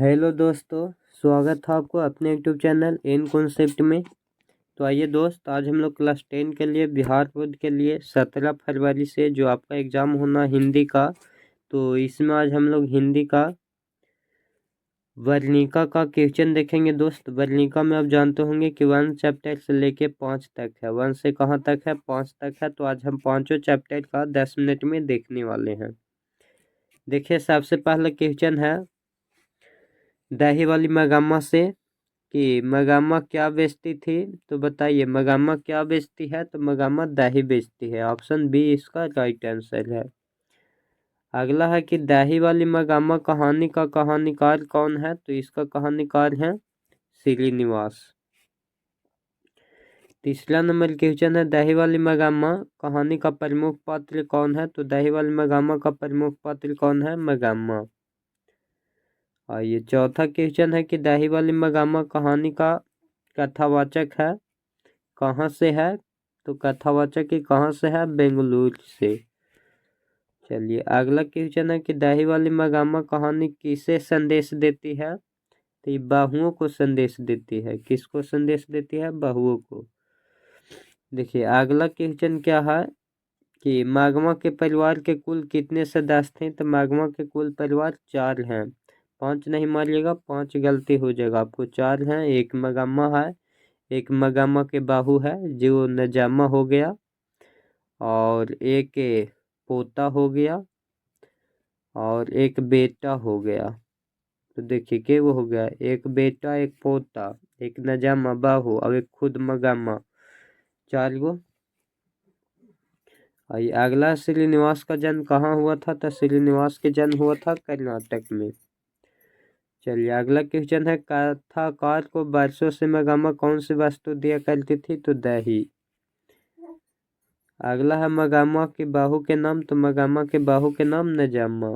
Hello दोस्तों, स्वागत है आपको अपने यूट्यूब चैनल इन कॉन्सेप्ट में। तो आइए दोस्त, आज हम लोग क्लास 10 के लिए बिहार बोर्ड के लिए 17 फरवरी से जो आपका एग्ज़ाम होना हिंदी का, तो इसमें आज हम लोग हिंदी का वर्णिका का क्वेश्चन देखेंगे दोस्त। वर्णिका में आप जानते होंगे कि 1 चैप्टर से लेके 5 तक है। 1 से कहाँ तक है? 5 तक है। तो आज हम पाँचों चैप्टर का 10 मिनट में देखने वाले हैं। देखिए, सबसे पहला क्वेश्चन है दही वाली मगामा से कि मगामा क्या बेचती थी। तो बताइए मगामा क्या बेचती है? तो मगामा दही बेचती है। ऑप्शन बी इसका राइट आंसर है। अगला है कि दही वाली मगामा कहानी का कहानीकार कौन है? तो इसका कहानीकार है श्रीनिवास। तीसरा नंबर क्वेश्चन है दही वाली मगामा कहानी का प्रमुख पात्र कौन है? तो दही वाली मगामा का प्रमुख पात्र कौन है? मगामा। और ये चौथा क्वेश्चन है कि दही वाली मगामा कहानी का कथावाचक है कहाँ से है? तो कथावाचक की कहाँ से है? बेंगलुरु से। चलिए अगला क्वेश्चन है कि दही वाली मगामा कहानी किसे संदेश देती है? तो ये बहुओं को संदेश देती है। किसको संदेश देती है? बहुओं को। देखिए अगला क्वेश्चन क्या है कि मागमा के परिवार के कुल कितने सदस्य थे? तो मागमा के कुल परिवार 4 हैं। 5 नहीं मारिएगा, 5 गलती हो जाएगा आपको। 4 हैं। एक मगामा है, एक मगामा के बाहू है जो नजामा हो गया, और एक पोता हो गया, और एक बेटा हो गया। तो देखिए क्या वो हो गया, एक बेटा, एक पोता, एक नजामा बाहू और एक खुद मगामा, 4 गो। आइए अगला, श्रीनिवास का जन्म कहाँ हुआ था? तो श्रीनिवास के जन्म हुआ था कर्नाटक में। चलिए अगला क्वेश्चन है कथाकार को वर्षों से मगामा कौन सी वस्तु दिया करती थी? तो दही। अगला है मगामा के बाहू के नाम। तो मगामा के बाहू के नाम नजामा।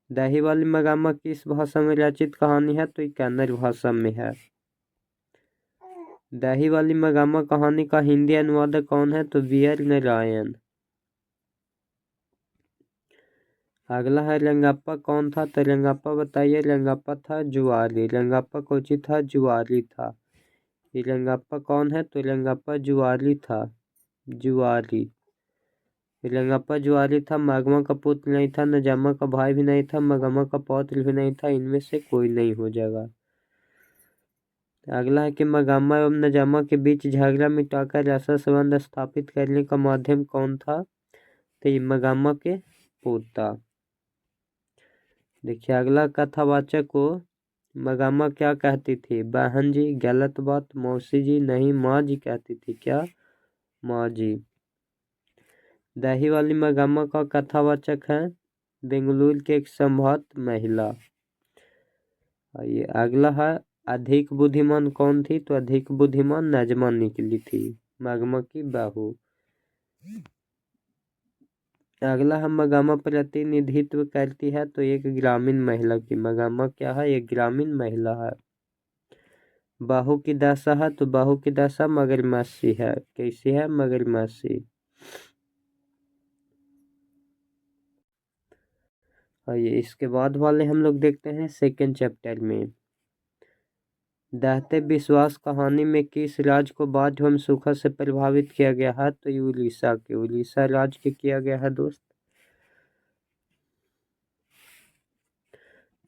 दही वाली मगामा किस भाषा में रचित कहानी है? तो ये कन्नड़ भाषा में है। दही वाली मगामा कहानी का हिंदी अनुवादक कौन है? तो वीआर नारायण। अगला है रंगाप्पा कौन था? तो रंगाप्पा बताइए। रंगाप्पा था जुआरी। रंगाप्पा कोची था? जुआरी था। ये रंगाप्पा कौन है? तो रंगाप्पा जुआरी था। जुआरी। रंगाप्पा जुआरी था। मगमा का पुत्र नहीं था, नजामा का भाई भी नहीं था, मगमा का पौत्र भी नहीं था। इनमें से कोई नहीं हो जाएगा। अगला है कि मगामा एवं नजामा के बीच झगड़ा मिटाकर ऐसा संबंध स्थापित करने का माध्यम कौन था? तो ये मगामा के पोता। देखिए अगला कथावाचक को मगामा क्या कहती थी? बहन जी। गलत बात। मौसी जी नहीं, माँ जी कहती थी। क्या? माँ जी। दही वाली मगामा का कथावाचक है बेंगलुरु की एक संभ्रांत महिला। ये अगला है अधिक बुद्धिमान कौन थी? तो अधिक बुद्धिमान नजमा निकली थी, मगमा की बहू। अगला है मगामा प्रतिनिधित्व करती है तो एक ग्रामीण महिला की। मगामा क्या है? एक ग्रामीण महिला है। बाहू की दशा है तो बाहू की दशा मगरमच्छी है। कैसी है? मगरमच्छी। और ये इसके बाद वाले हम लोग देखते हैं सेकेंड चैप्टर में। दहते विश्वास कहानी में किस राज्य को बाढ़ एवं सूखा से प्रभावित किया गया है? तो ये उड़ीसा के, उड़ीसा राज्य के किया गया है दोस्त।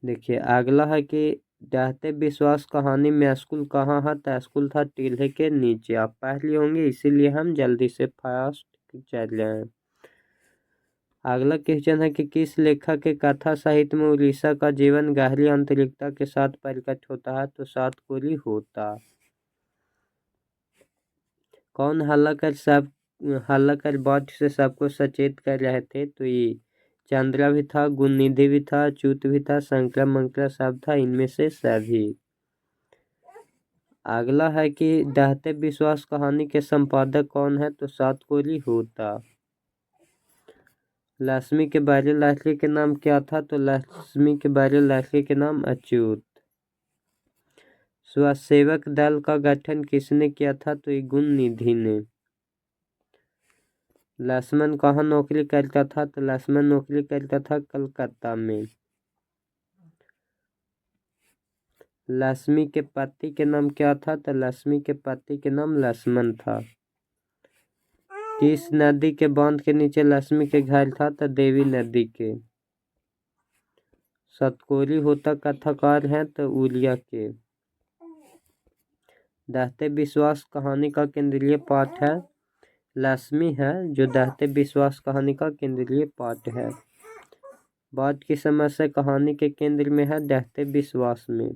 देखिए अगला है कि दहते विश्वास कहानी में स्कूल कहाँ है? तो स्कूल था टीले के नीचे। आप पढ़ लिए होंगे इसीलिए हम जल्दी से फास्ट चल रहे हैं। अगला क्वेश्चन है कि किस लेखक के कथा साहित्य में उड़ीसा का जीवन गहरी आंतरिकता के साथ प्रकट होता है? तो सातकोली होता। कौन हल्ला कर बात से सबको सचेत कर रहे थे? तो ये चंद्रा भी था, गुणनिधि भी था, च्युत भी था, संकरा मंकरा सब था। इनमें से सभी। अगला है कि दहते विश्वास कहानी के संपादक कौन है? तो सातकोली होता। लक्ष्मी के बैरियल लाठरी के नाम क्या था? तो लक्ष्मी के बैरियल लाठरी के नाम अच्युत। स्वसेवक दल का गठन किसने किया था? तो ये गुणनिधि ने। लक्ष्मण कहाँ नौकरी करता था? तो लक्ष्मण नौकरी करता था कलकत्ता में। लक्ष्मी के पति के नाम क्या था? तो लक्ष्मी के पति के नाम लक्ष्मण था। किस नदी के बांध के नीचे लक्ष्मी के घर था? तो देवी नदी के। सतकोरी होता कथाकार है? तो उड़िया के। दहते विश्वास कहानी का केंद्रीय पाठ है? लक्ष्मी है जो दहते विश्वास कहानी का केंद्रीय पाठ है। बात की समस्या कहानी के केंद्र में है दहते विश्वास में।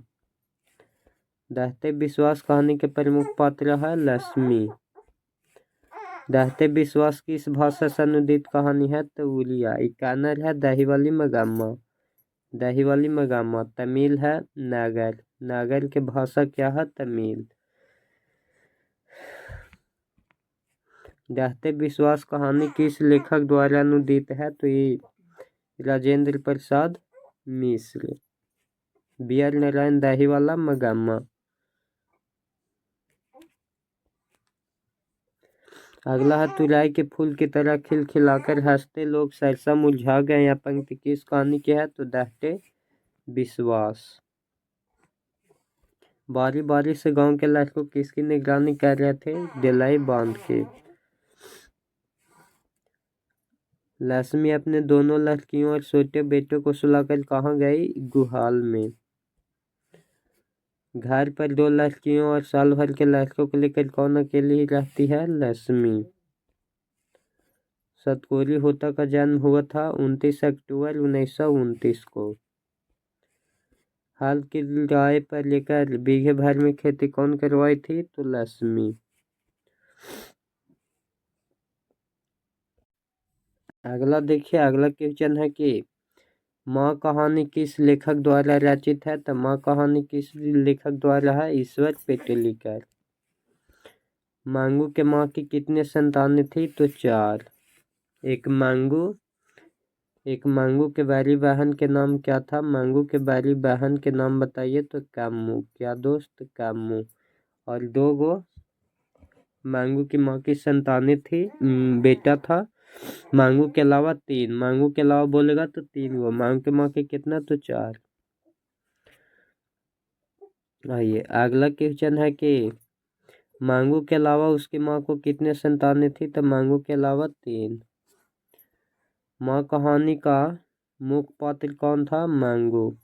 दहते विश्वास कहानी के प्रमुख पात्र है लक्ष्मी। दहते विश्वास किस भाषा से अनुदित कहानी है? तो उड़िया। इकानर है दहीवाली मगामा। दहीवाली मगामा। तमिल है नागर। नागर की भाषा क्या है? तमिल। दहते विश्वास कहानी किस लेखक द्वारा अनुदित है? तो ये राजेंद्र प्रसाद मिश्र। बी.आर. नारायण दहीवाला मगामा। अगला है तुरई के फूल की तरह खिलखिलाकर हंसते लोग सरसा मुरझा गए। यह पंक्ति किस कहानी की है? तो दहते विश्वास। बारी बारी से गांव के लड़कों किसकी निगरानी कर रहे थे? दिलाई बांध के। लक्ष्मी अपने दोनों लड़कियों और छोटे बेटों को सुलाकर कहाँ गई? गुहाल में। घर पर दो लड़कियों और साल भर के लड़कों को लेकर कौन अकेली ही रहती है? लक्ष्मी। सतकोरी होता का जन्म हुआ था 29 अक्टूबर 1929 को। हाल की राय पर लेकर बीघे भर में खेती कौन करवाई थी? तो लक्ष्मी। अगला देखिए, अगला क्वेश्चन है कि माँ कहानी किस लेखक द्वारा रचित है? तो माँ कहानी किस लेखक द्वारा है? ईश्वर पेटलिकर। मांगू के माँ की कितने संतानें थी? तो 4। एक मांगू के बैरी बहन के नाम क्या था? मांगू के बैरी बहन के नाम बताइए। तो कामू। क्या दोस्त? कामू। और 2 मांगू की माँ की संतानें थी, बेटा था। मांगू के अलावा 3। मांगू के अलावा बोलेगा तो 3 मांगू के माँ के कितना? तो 4। आइए अगला क्वेश्चन है कि मांगू के अलावा उसकी माँ को कितने संतानें थी? तो मांगू के अलावा 3। माँ कहानी का मुख्य पात्र कौन था? मांगू।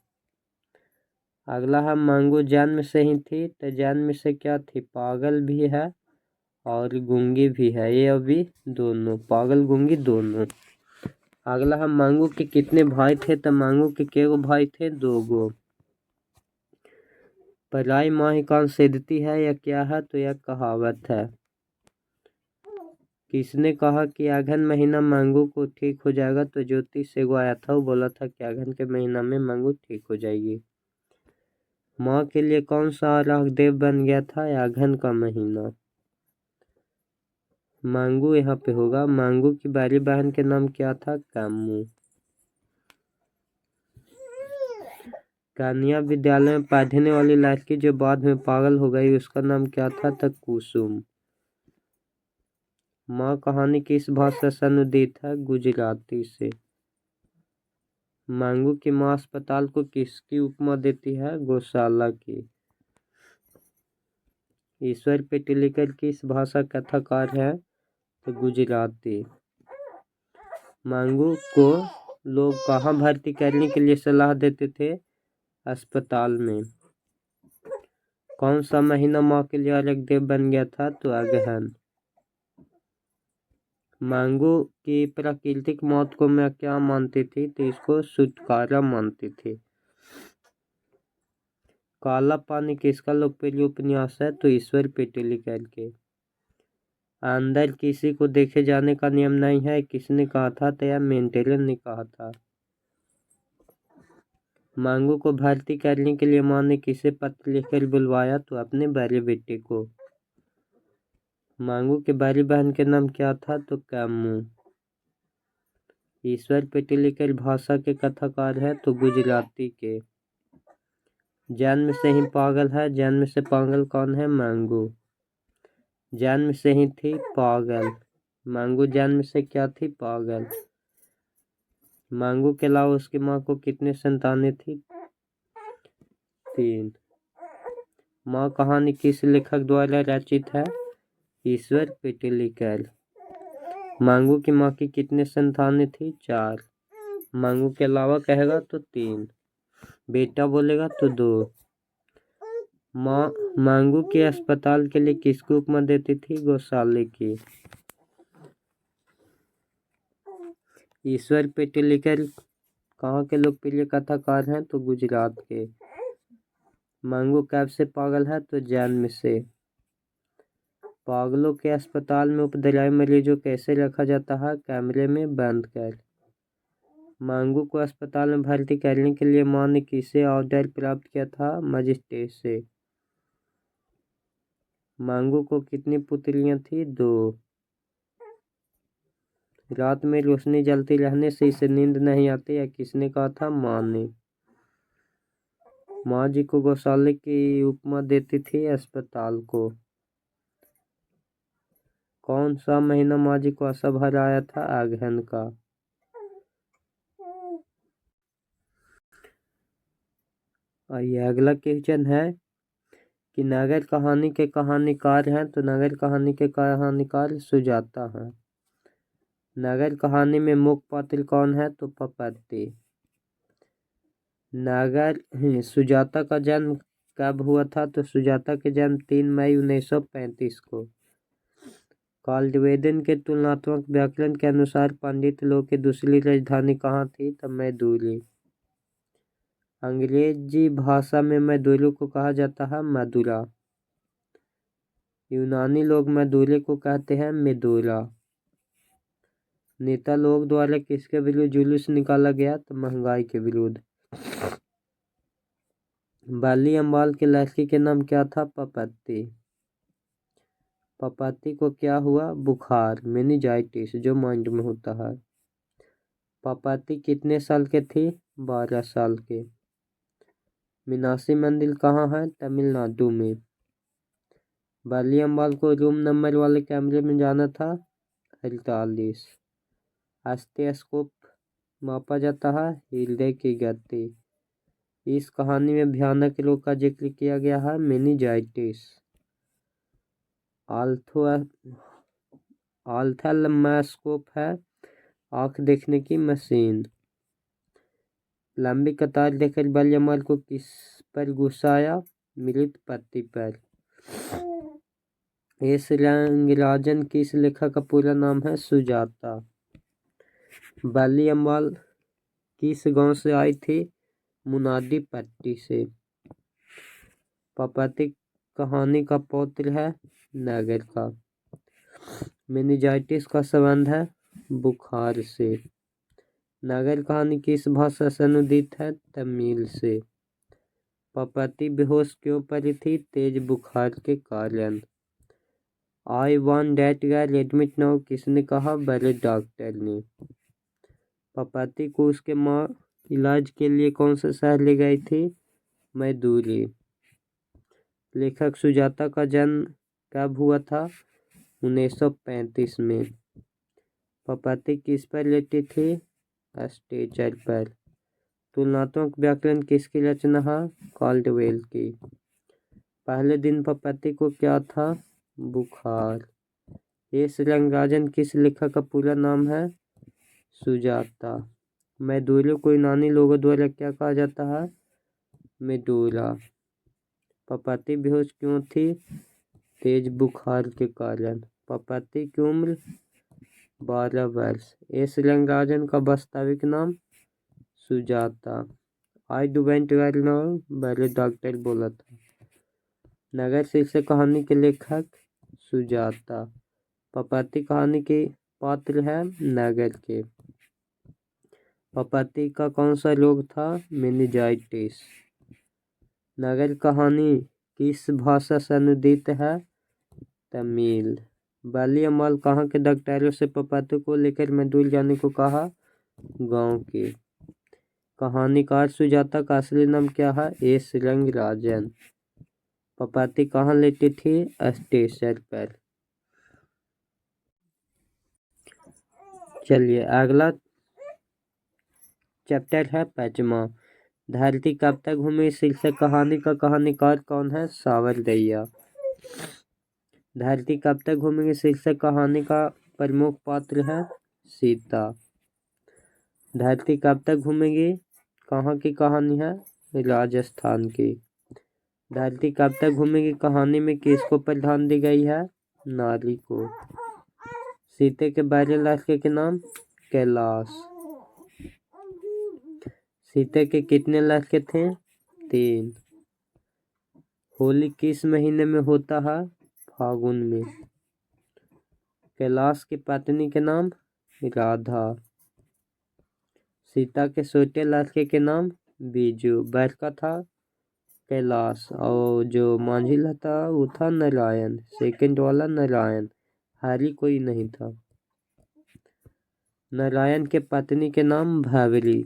अगला है मांगू जन्म से ही थी? तो जन्म से क्या थी? पागल भी है और गूंगी भी है। ये अभी दोनों पागल गूंगी दोनों। अगला है मांगू के कितने भाई थे? तो मांगू के केगो भाई थे? 2 पराई माँ ही कान सेधती है, यह क्या है? तो यह कहावत है। किसने कहा कि अगहन महीना मांगू को ठीक हो जाएगा? तो ज्योतिष से आया था, वो बोला था कि अगहन के महीना में मांगू ठीक हो जाएगी। माँ के लिए कौन सा राग देव बन गया था? अगहन का महीना। मांगू यहाँ पे होगा। मांगू की बड़ी बहन के नाम क्या था? कामू। कन्या विद्यालय में पढ़ने वाली लड़की जो बाद में पागल हो गई, उसका नाम क्या था? तो कुसुम। माँ कहानी किस भाषा से अनुदित है? गुजराती से। मांगू की माँ अस्पताल को किसकी उपमा देती है? गौशाला की। ईश्वर पेटलिकर किस भाषा कथाकार है? तो गुजराती। मांगू को लोग कहाँ भर्ती करने के लिए सलाह देते थे? अस्पताल में। कौन सा महीना माँ के लिए अलग देव बन गया था? तो अगहन। मांगू की प्राकृतिक मौत को मैं क्या मानती थी? तो इसको छुटकारा मानती थी। काला पानी किसका लोकप्रिय उपन्यास है? तो ईश्वर पेटलिकर के। अंदर किसी को देखे जाने का नियम नहीं है, किसने कहा था? तो यह मेंटेलन ने कहा था। मांगू को भर्ती करने के लिए माँ ने किसे पत्र लिखकर बुलवाया? तो अपने बड़े बेटे को। मांगू के बड़ी बहन के नाम क्या था? तो कामू। ईश्वर पेटलिकर भाषा के कथाकार है? तो गुजराती के। जन्म से ही पागल है? जन्म से पागल कौन है? मांगू। जन्म से ही थी पागल। मांगू जन्म से क्या थी? पागल। मांगू के अलावा उसकी माँ को कितने संतानें थी? 3। माँ कहानी किस लेखक द्वारा रचित है? ईश्वर पिटलिकर। मांगू की माँ की कितने संतानें थी? 4। मांगू के अलावा कहेगा तो 3, बेटा बोलेगा तो 2। माँ मांगू के अस्पताल के लिए किसको उपमा देती थी? गौशाले की। ईश्वर पिटलिकर कहाँ के लोकप्रिय कथाकार हैं? तो गुजरात के। मांगू कब से पागल है? तो जन्म से। पागलों के अस्पताल में उपद्रवी मरीजों कैसे रखा जाता है? कैमरे में बंद कर। मांगू को अस्पताल में भर्ती करने के लिए मां ने किसे ऑर्डर प्राप्त किया था? मजिस्ट्रेट से। मांगू को कितनी पुत्रियां थी? 2। रात में रोशनी जलती रहने से इसे नींद नहीं आती, या किसने कहा था? मां ने। माँ जी को गौशाले की उपमा देती थी अस्पताल को। कौन सा महीना माँ जी को आशा भर आया था? अगहन का। आइए अगला क्वेश्चन है कि नगर कहानी के कहानीकार हैं? तो नगर कहानी के कहानीकार सुजाता हैं। नगर कहानी में मुख्य पात्र कौन है? तो पपत्ती। सुजाता का जन्म कब हुआ था? तो सुजाता के जन्म 3 मई 1935 को। कालवेदन के तुलनात्मक व्याकरण के अनुसार पंडित लोग की दूसरी राजधानी कहाँ थी? तो मैदुली। अंग्रेजी भाषा में मैदुली को कहा जाता है मदुरा। यूनानी लोग मैदुली को कहते हैं मेदुरा। नेता लोग द्वारा किसके विरुद्ध जुलूस निकाला गया? तो महंगाई के विरुद्ध। बाली अम्बाल के लड़की के नाम क्या था? पपत्ती। पपत्ती को क्या हुआ? बुखार, मेनिंजाइटिस, जो माइंड में होता है। पपत्ती कितने साल के थी? 12 साल के। मीनाक्षी मंदिर कहाँ है? तमिलनाडु में। बाली अम्बाल को रूम नंबर वाले कैमरे में जाना था 48। स्टेथोस्कोप मापा जाता है हृदय की गति। इस कहानी में भयानक रोग का जिक्र किया गया है मेनिंजाइटिस। ऑप्थेल्मोस्कोप है आँख देखने की मशीन। लंबी कतार देखकर बाल्यमल को किस पर गुस्सा आया? मृत पति पर। एस रंगराजन किस लेखक का पूरा नाम है? सुजाता। बाली अम्बाल किस गांव से आई थी? मुनादी पट्टी से। पपत्ती कहानी का पौत्र है नगर का। मेनिंजाइटिस का संबंध है बुखार से। नगर कहानी किस भाषा से अनुदित है? तमिल से। पपत्ती बेहोश क्यों पड़ी थी? तेज बुखार के कारण। I want that girl admit now किसने कहा? बड़े डॉक्टर ने। पपत्ती को उसके माँ इलाज के लिए कौन सा शहर ले गई थी? मैदुली। लेखक सुजाता का जन्म कब हुआ था? 1935 में। पपत्ती किस पर लेटी थी? स्टेचर पर। तुलनात्मक व्याकरण किसकी रचना है? कॉल्डवेल की। पहले दिन पपत्ती को क्या था? बुखार। एस रंगराजन किस लेखक का पूरा नाम है? सुजाता। मैदुरा को यूनानी लोगों द्वारा क्या कहा जाता है? मेदुरा। पपत्ती बेहोश क्यों थी? तेज बुखार के कारण। पपत्ती की उम्र 12 वर्ष। एस रंगराजन का वास्तविक नाम? Sujata. I do went girl now पहले डॉक्टर बोला था। नगर शीर्षक कहानी के लेखक? सुजाता। पपत्ती कहानी के पात्र है नगर के। पपत्ती का कौन सा रोग था? मेनिंजाइटिस। नगर कहानी किस भाषा से अनुदित है? तमिल। बाली अम्बाल कहाँ के डॉक्टरों से पपत्ती को लेकर मैदुली जाने को कहा? गांव के। कहानीकार सुजाता का असली नाम क्या है? एस रंगराजन। पपत्ती कहाँ लेटी थी? स्टेशन पर। चलिए अगला चैप्टर है 5वां, धरती कब तक घूमेगी शीर्षक कहानी का कहानीकार कौन है? सावरदैया। धरती कब तक घूमेगी शीर्षक कहानी का प्रमुख पात्र है सीता। धरती कब तक घूमेगी कहाँ की कहानी है? राजस्थान की। धरती कब तक घूमेगी कहानी में किसको प्रधान दी गई है? नारी को। सीते के बड़े लड़के के नाम? कैलाश। सीते के कितने लड़के थे? 3। होली किस महीने में होता है? फागुन में। कैलाश की पत्नी के नाम? राधा। सीता के छोटे लड़के के नाम? बीजू। बड़का था कैलाश और जो मांझिला था वो था नारायण। सेकंड वाला नारायण, हरी कोई नहीं था। नारायण के पत्नी के नाम भावरी।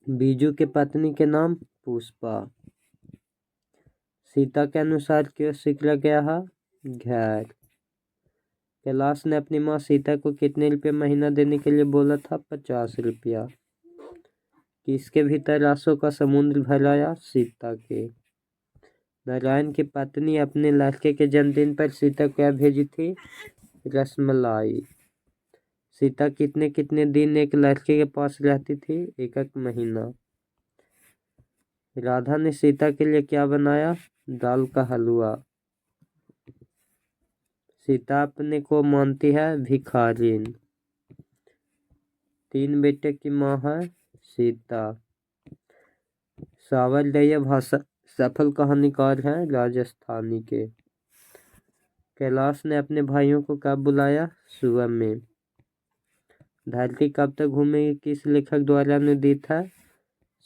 बीजू के पत्नी के नाम पुष्पा। सीता के अनुसार क्यों सिखला गया है? घर। कैलाश ने अपनी माँ सीता को कितने रुपये महीना देने के लिए बोला था? 50 रुपया। किसके भीतर आंसू का समुद्र भराया? सीता के। नारायण की पत्नी अपने लड़के के जन्मदिन पर सीता को क्या भेजी थी? रसमलाई। सीता कितने कितने दिन एक लड़के के पास रहती थी? 1 महीना। राधा ने सीता के लिए क्या बनाया? दाल का हलवा। सीता अपने को मानती है भिखारिन। 3 बेटे की माँ है सीता। सावरदैया भाषा सफल कहानीकार हैं राजस्थानी के। कैलाश ने अपने भाइयों को कब बुलाया? सुबह में। धरती कब तक घूमेगी किस लेखक द्वारा अनुदित है?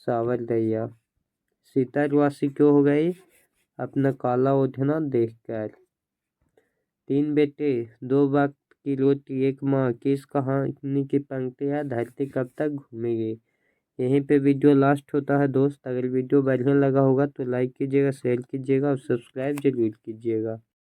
सावरदैया। सीता रुआसी क्यों हो गई? अपना काला ओढ़ना देखकर। 3 बेटे 2 वक्त की रोटी 1 माँ किस कहानी की पंक्ति है? धरती कब तक घूमेगी। यहीं पे वीडियो लास्ट होता है दोस्त। अगर वीडियो बढ़िया लगा होगा तो लाइक कीजिएगा, शेयर कीजिएगा और सब्सक्राइब जरूर कीजिएगा।